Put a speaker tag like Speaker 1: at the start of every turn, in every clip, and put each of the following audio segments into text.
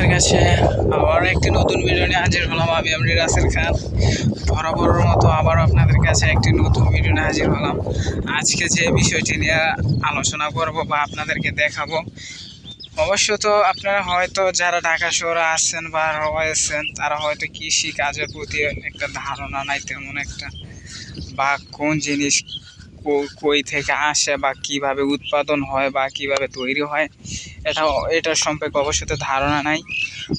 Speaker 1: আপনাদের কাছে আবার একটি নতুন ভিডিও নিয়ে হাজির হলাম। আমি রাসেল খান, বরাবরের মতো আবার আপনাদের কাছে একটি নতুন ভিডিও নিয়ে হাজির হলাম। আজকে যে বিষয়টি নিয়ে আলোচনা করব বা আপনাদেরকে দেখাবো, অবশ্য তো আপনারা হয়তো যারা ঢাকা শহরে আছেন বা রয়েছেন তারা হয়তো কৃষি কাজের প্রতি একটা ধারণা নাই তেমন একটা, বা কোন জিনিস কই থেকে আসে বা কিভাবে উৎপাদন হয় বা কিভাবে তৈরি হয় এটার সম্পর্কে অবশ্যই ধারণা নাই।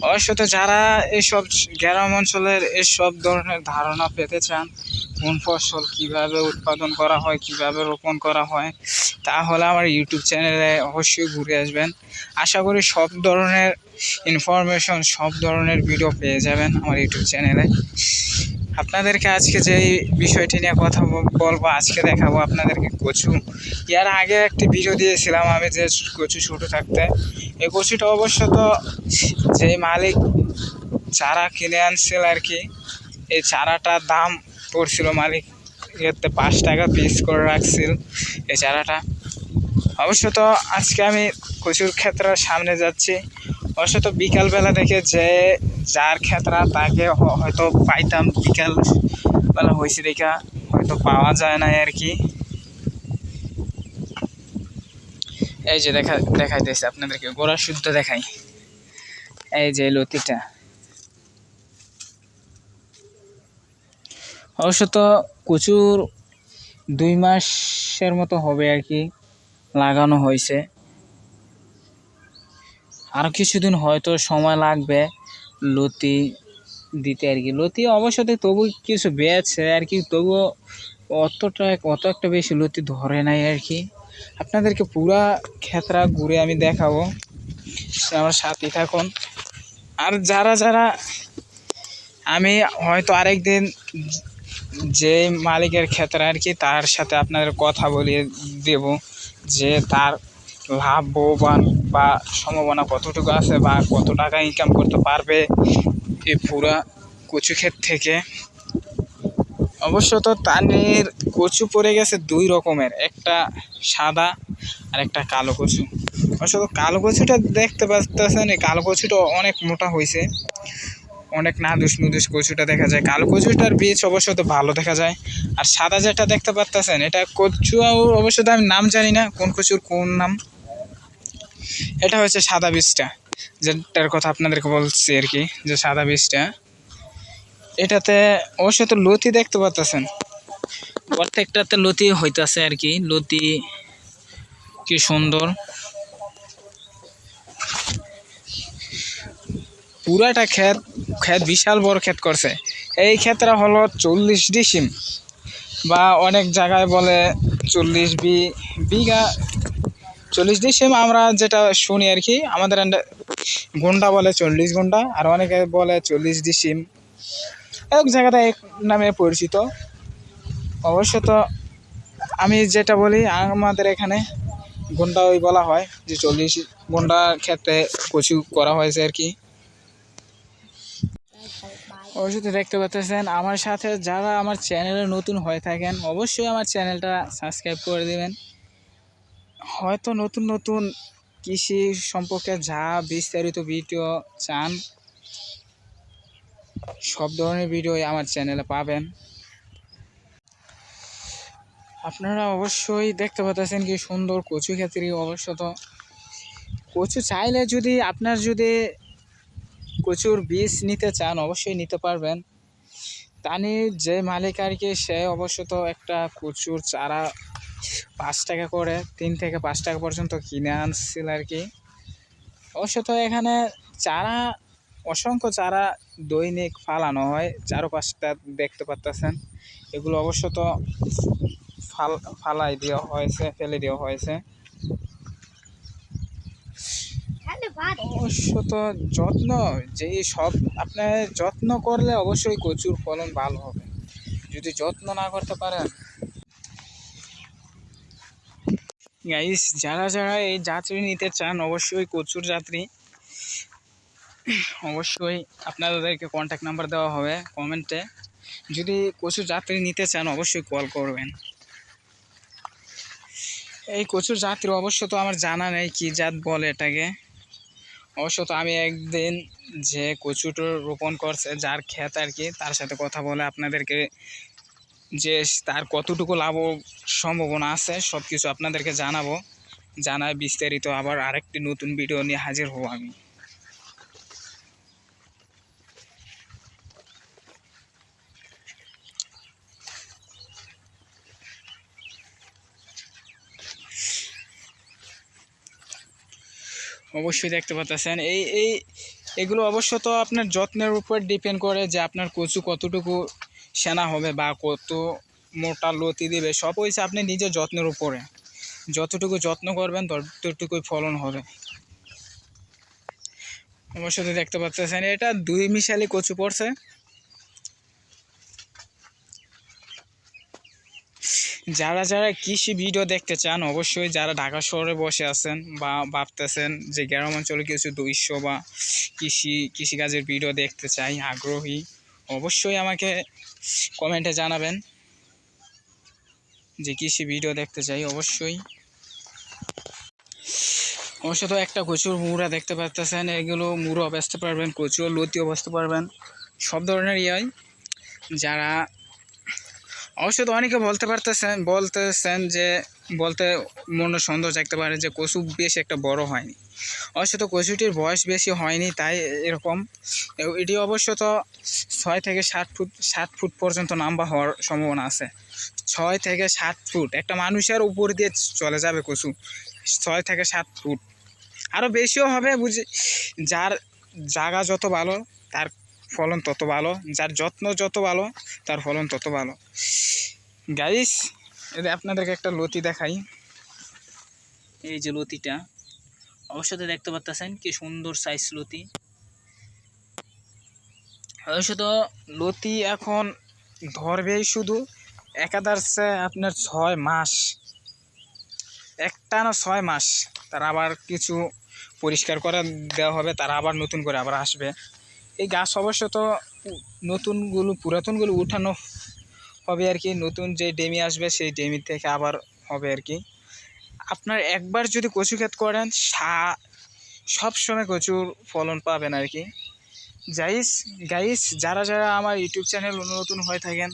Speaker 1: অবশ্যই যারা এইসব গ্রাম অঞ্চলের এইসব ধরনের ধারণা পেতে চান, কোন ফসল কিভাবে উৎপাদন করা হয়, কিভাবে রোপণ করা হয়, তাহলে আমার ইউটিউব চ্যানেলে অবশ্যই ঘুরে আসবেন। আশা করি সব ধরনের ইনফরমেশন, সব ধরনের ভিডিও পেয়ে যাবেন আমার ইউটিউব চ্যানেলে। আপনাদেরকে আজকে যে বিষয়টি নিয়ে কথা বলবো, আজকে দেখাবো আপনাদেরকে কচু। এর আগে একটি ভিডিও দিয়েছিলাম আমি যে কচু ছোটো থাকতে, এই কচুটা অবশ্য তো যে মালিক চারা কিনে আনছিল আর কি, এই চারাটার দাম পড়ছিল মালিক এতে 5 টাকা পিস করে রাখছিল এই চারাটা। অবশ্য তো আজকে আমি কচুর ক্ষেত্রের সামনে যাচ্ছি। অবশ্য তো বিকালবেলা দেখে যে যার ক্ষেত্রে তাকে হয়তো পাইতাম, বিকালবেলা হয়েছে দেখা হয়তো পাওয়া যায় না আর কি। এই যে দেখাইতেছে আপনাদেরকে, গোড়া শুদ্ধ দেখাই। এই যে লতিটা অবশ্য তো কচুর 2 মাসের মতো হবে আর কি লাগানো হয়েছে। আরও কিছুদিন হয়তো সময় লাগবে লতি দিতে আর কি। লতি অবশ্যই তবু কিছু বেছে আর কি, তবুও অত একটা বেশি লতি ধরে নাই আর কি। আপনাদেরকে পুরা ক্ষেত্রা ঘুরে আমি দেখাবো, আমার সাথে থাকুন। আর যারা আমি হয়তো আরেকদিন যে মালিকের ক্ষেত্রে আর কি তার সাথে আপনাদের কথা বলিয়ে দেব যে তার লাভবান বা সম্ভাবনা কতটুকু আছে বা কত টাকা ইনকাম করতে পারবে এই পুরা কচু ক্ষেত থেকে। অবশ্য তো তানের কচু পড়ে গেছে 2 রকমের, একটা সাদা আর একটা কালো কচু। অবশ্য তো কালো কচুটা দেখতে পাচ্ছেন, এই কালো কচুটা অনেক মোটা হয়েছে, অনেক নাদুস নুদুস কচুটা দেখা যায়। কালো কচুটার বীজ অবশ্য তো ভালো দেখা যায়। আর সাদা যেটা দেখতে পাচ্ছেন এটা কচু, অবশ্য তো আমি নাম জানি না কোন কচুর কোন নাম। এটা হচ্ছে সাদা বীজটা, যেটার কথা আপনাদেরকে বলছি আর কি, যে সাদা বীজটা। এটাতে অবশ্য তো লতি দেখতে পাচ্ছেন, প্রত্যেকটাতে লতি হইতাছে আর কি। লতি কি সুন্দর, পুরাটা ক্ষেত বিশাল বড় ক্ষেত করছে। এই ক্ষেতটা হলো 40 ডিসিম বা অনেক জায়গায় বলে 40 বিঘা, 40 ডিসিম আমরা যেটা শুনি আর কি। আমাদের গুন্ডা বলে 40 গুন্ডা, আর অনেকে বলে 40 ডিসিম, এক জায়গাটা এক নামে পরিচিত। অবশ্য তো আমি যেটা বলি আমাদের এখানে গুন্ডা ওই বলা হয়, যে 40 গুন্ডা ক্ষেত্রে কচু করা হয়েছে আর কি। অবশ্যই দেখতে পাচ্ছেন আমার সাথে যারা আমার চ্যানেলে নতুন হয়ে থাকেন অবশ্যই আমার চ্যানেলটা সাবস্ক্রাইব করে দেবেন। হয়তো নতুন কৃষি সম্পর্কে যা বিস্তারিত ভিডিও চান সব ধরনের ভিডিও আমার চ্যানেলে পাবেন। আপনারা অবশ্যই দেখতে পাচ্ছেন কি সুন্দর কচু ক্ষেত্রে। অবশ্য তো কচু চাইলে যদি আপনার যদি কচুর বীজ নিতে চান অবশ্যই নিতে পারবেন। তানি যে মালিক আর কি সে অবশ্য তো একটা কচুর চারা 5 টাকা করে, 3 থেকে 5 টাকা পর্যন্ত কিনে আনছিল আর কি। অবশ্য তো এখানে চারা অসংখ্য চারা দৈনিক ফালানো হয়, 4-5টা দেখতে পাচ্ছেন। এগুলো অবশ্য তো ফেলে দেওয়া হয়েছে। অবশ্য তো যত্ন যে সব আপনার যত্ন করলে অবশ্যই কচুর ফলন ভালো হবে। যদি যত্ন না করতে পারেন গাইস, যারা এই যাত্রী নিতে চান অবশ্যই কচুর যাত্রী, অবশ্যই আপনাদেরকে কন্ট্যাক্ট নাম্বার দেওয়া হবে কমেন্টে। যদি কচুর যাত্রী নিতে চান অবশ্যই কল করবেন। এই কচুর জাতির অবশ্য তো আমার জানা নেই কি জাত বলে এটাকে। অবশ্য তো আমি একদিন যে কচুটো রোপণ করছে যার ক্ষেত আর কি, তার সাথে কথা বলে আপনাদেরকে যে তার কতটুকু লাভ সম্ভাবনা আছে সব কিছু আপনাদেরকে জানায় বিস্তারিত আবার আরেকটি নতুন ভিডিও নিয়ে হাজির হব আমি। অবশ্যই দেখতে পাচ্ছেন এগুলো অবশ্য তো আপনার যত্নের উপর ডিপেন্ড করে যে আপনার কচু কতটুকু সেনা হবে বা কত মোটা লতি দিবে, সব হয়েছে আপনি নিজের যত্নের উপরে। যতটুকু যত্ন করবেন ততটুকুই ফলন হবে। অবশ্যই দেখতে পাচ্ছেন এটা 2 মিশালি কচু পড়ছে। যারা কৃষি ভিডিও দেখতে চান, অবশ্যই যারা ঢাকা শহরে বসে আছেন বা ভাবতেছেন যে গ্রাম অঞ্চলে কিছু দৃশ্য বা কৃষিকাজের ভিডিও দেখতে চাই, আগ্রহী, অবশ্যই আমাকে কমেন্টে জানাবেন যে কৃষি ভিডিও দেখতে চাই। অবশ্যই তো একটা কচুর মুড়া দেখতে পাচ্ছেন, এগুলো মুড়ো বেচতে পারবেন, কচু লতিও বেচতে পারবেন, সব ধরনের ইয়াই। যারা অবশ্য তো অনেকে বলতেছেন যে বলতে মনে সন্দেহ থাকতে পারে যে কচু বেশ একটা বড় হয়নি। অবশ্য তো কচুটির বয়স বেশি হয়নি, তাই এরকম। এটি অবশ্য তো 6 থেকে 7 ফুট পর্যন্ত লম্বা হওয়ার সম্ভাবনা আছে। 6 থেকে 7 ফুট, একটা মানুষের উপর দিয়ে চলে যাবে কচু। 6 থেকে 7 ফুট, আরও বেশিও হবে বুঝি। যার জায়গা যত ভালো তার ফলন তত ভালো, যার যত্ন যত ভালো তার ফলন তত ভালো। গাইস, এদের আপনাদেরকে একটা লতি দেখাই। এই যে লতিটা অবশ্যই দেখতে পাচ্ছেন কি সুন্দর সাইজ লতি। অবশ্য লতি এখন ধরবেই শুধু একাদারছে আপনার 6 মাস, একটানা 6 মাস। তার আবার কিছু পরিষ্কার করে দেওয়া হবে, তারা আবার নতুন করে আবার আসবে। এই গাছ অবশ্য তো পুরাতনগুলো উঠানো হবে আর কি, নতুন যে ডেমি আসবে সেই ডেমি থেকে আবার হবে আর কি। আপনার একবার যদি কচু ক্ষেত করেন সবসময় কচুর ফলন পাবেন আর কি। গাইস, যারা আমার ইউটিউব চ্যানেল নতুন হয়ে থাকেন,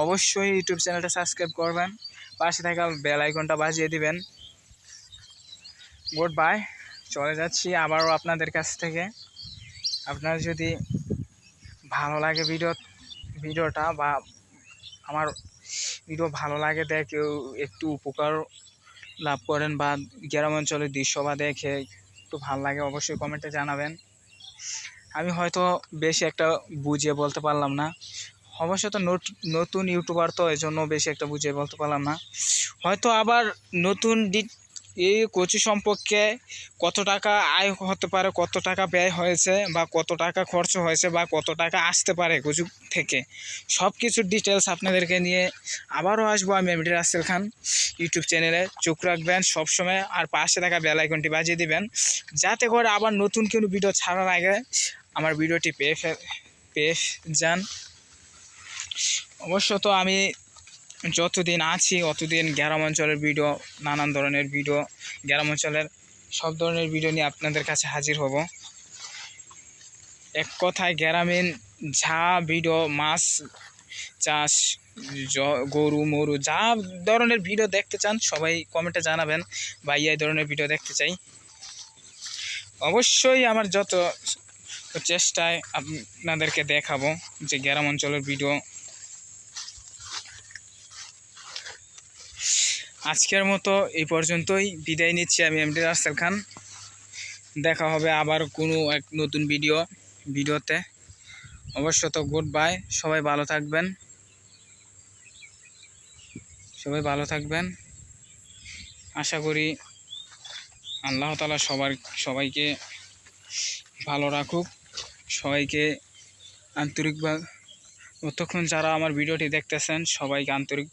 Speaker 1: অবশ্যই ইউটিউব চ্যানেলটা সাবস্ক্রাইব করবেন, পাশে থাকা বেল আইকনটা বাজিয়ে দিবেন। গুড বাই, চলে যাচ্ছি আবারও আপনাদের কাছ থেকে। আপনার যদি ভালো লাগে ভিডিওটা বা আমার ভিডিও ভালো লাগে দেখে একটু উপকার লাভ করেন বা গ্রাম অঞ্চলের দৃশ্য বা দেখে একটু ভালো লাগে, অবশ্যই কমেন্টে জানাবেন। আমি হয়তো বেশি একটা বুঝিয়ে বলতে পারলাম না, অবশ্য তো নতুন ইউটিউবার তো এই জন্য বেশি একটা বুঝিয়ে বলতে পারলাম না। হয়তো আবার নতুন এই কচু সম্পর্কে কত টাকা আয় হতে পারে, কত টাকা ব্যয় হয়েছে বা কত টাকা খরচ হয়েছে বা কত টাকা আসতে পারে কচু থেকে, সব কিছুর ডিটেলস আপনাদেরকে নিয়ে আবারও আসবো আমি এমডি রাসেল খান ইউটিউব চ্যানেলে। চোখ রাখবেন সবসময়, আর পাশে থাকা বেল আইকনটি বাজিয়ে দিবেন, যাতে করে আবার নতুন কোনো ভিডিও ছাড়ার আগে আমার ভিডিওটি পেয়ে যান। অবশ্য তো আমি যতদিন আছি অতদিন গ্রাম অঞ্চলের ভিডিও, নানান ধরনের ভিডিও, গ্রাম অঞ্চলের সব ধরনের ভিডিও নিয়ে আপনাদের কাছে হাজির হব। এক কথায় গ্রামীণ যা ভিডিও, মাছ চাষ, গরু মরু, যা ধরনের ভিডিও দেখতে চান সবাই কমেন্টে জানাবেন বা এই ধরনের ভিডিও দেখতে চাই। অবশ্যই আমার যত চেষ্টায় আপনাদেরকে দেখাবো যে গ্রাম অঞ্চলের ভিডিও। আজকের মতো এই পর্যন্তই, বিদায় নিচ্ছি আমি এমডি রাসেল খান। দেখা হবে আবার কোনো এক নতুন ভিডিওতে। অবশ্য তো গুড বাই, সবাই ভালো থাকবেন। আশা করি আল্লাহ তাআলা সবাইকে ভালো রাখুক, সবাইকে আন্তরিকভাবে, ততক্ষণ যারা আমার ভিডিওটি দেখতেছেন সবাইকে আন্তরিক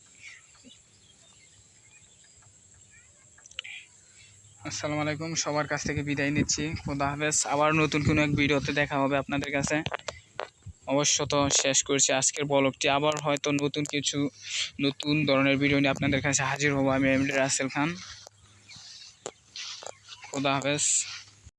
Speaker 1: আসসালামু আলাইকুম, সবার কাছ থেকে বিদায় নিচ্ছি। খোদা হাফেজ, আবার নতুন কোনো এক ভিডিওতে দেখা হবে আপনাদের কাছে। অবশ্য তো শেষ করছি আজকের ব্লগটি, আবার হয়তো নতুন ধরনের ভিডিও নিয়ে আপনাদের কাছে হাজির হব আমি এমডি রাসেল খান। খোদা হাফেজ।